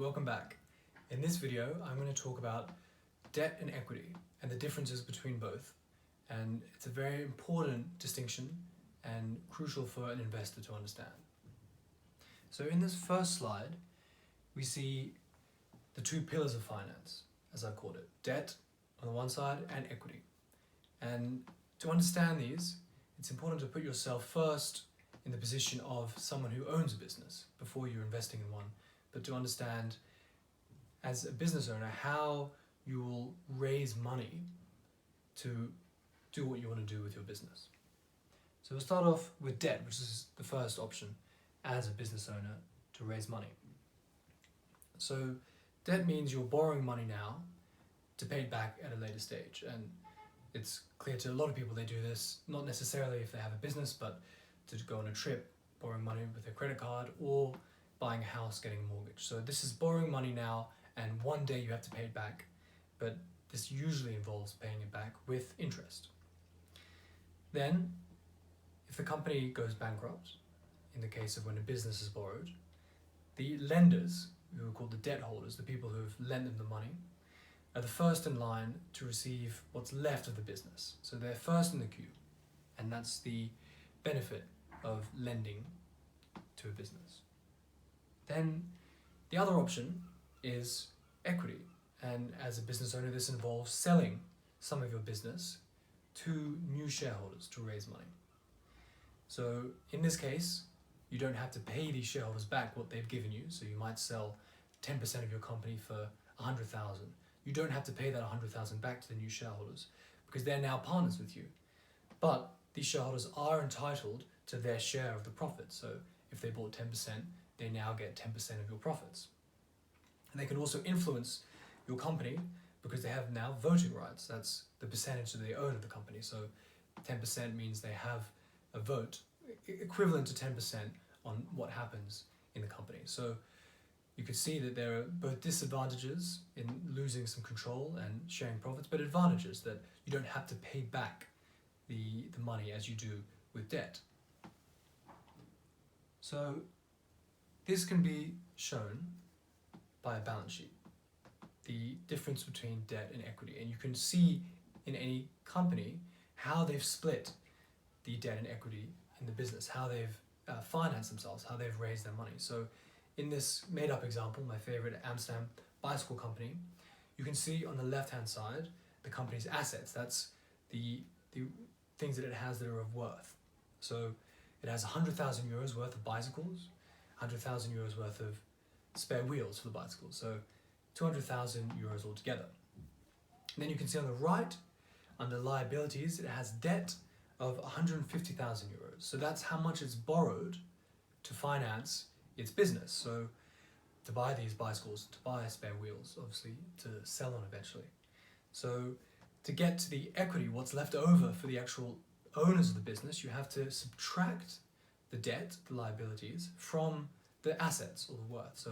welcome back. In this video, I'm going to talk about debt and equity and the differences between both. And it's a very important distinction and crucial for an investor to understand. So in this first slide, we see the two pillars of finance, as I've called it, debt on the one side and equity. And to understand these, it's important to put yourself first in the position of someone who owns a business before you're investing in one, but to understand as a business owner how you will raise money to do what you want to do with your business. So we'll start off with debt, which is the first option as a business owner to raise money. So debt means you're borrowing money now to pay it back at a later stage. And it's clear to a lot of people they do this, not necessarily if they have a business, but to go on a trip, borrowing money with a credit card, or buying a house, getting a mortgage. So this is borrowing money now, and one day you have to pay it back, but this usually involves paying it back with interest. Then, if the company goes bankrupt, in the case of when a business is borrowed, the lenders, who are called the debt holders, the people who have lent them the money, are the first in line to receive what's left of the business. So they're first in the queue, and that's the benefit of lending to a business. Then the other option is equity, and as a business owner this involves selling some of your business to new shareholders to raise money. So in this case you don't have to pay these shareholders back what they've given you, so you might sell 10% of your company for 100,000. You don't have to pay that 100,000 back to the new shareholders because they're now partners with you. But these shareholders are entitled to their share of the profit. So if they bought 10%, they now get 10% of your profits. And they can also influence your company because they have now voting rights. That's the percentage that they own of the company. So 10% means they have a vote equivalent to 10% on what happens in the company. So you could see that there are both disadvantages in losing some control and sharing profits, but advantages that you don't have to pay back the money as you do with debt. So this can be shown by a balance sheet, the difference between debt and equity. And you can see in any company how they've split the debt and equity in the business, how they've financed themselves, how they've raised their money. So in this made-up example, my favorite Amsterdam bicycle company, you can see on the left-hand side the company's assets. That's the things that it has that are of worth. So it has 100,000 euros worth of bicycles, 100,000 euros worth of spare wheels for the bicycles, so 200,000 euros altogether. And then you can see on the right, under liabilities, it has debt of 150,000 euros. So that's how much it's borrowed to finance its business. So to buy these bicycles, to buy spare wheels, obviously to sell on eventually. So to get to the equity, what's left over for the actual owners of the business, you have to subtract the debt, the liabilities, from the assets or the worth. So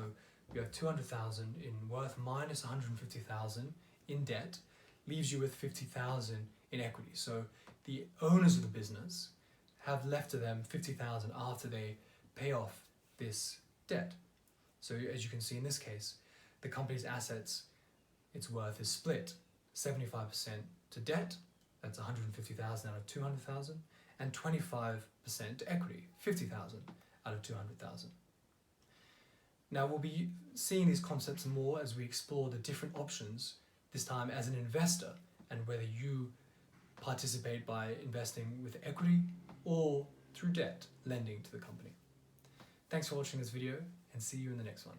you have 200,000 in worth minus 150,000 in debt, leaves you with 50,000 in equity. So the owners of the business have left to them 50,000 after they pay off this debt. So as you can see in this case, the company's assets, its worth is split 75% to debt, that's 150,000 out of 200,000, and 25% to equity, 50,000 out of 200,000. Now we'll be seeing these concepts more as we explore the different options, this time as an investor, and whether you participate by investing with equity or through debt, lending to the company. Thanks for watching this video, and see you in the next one.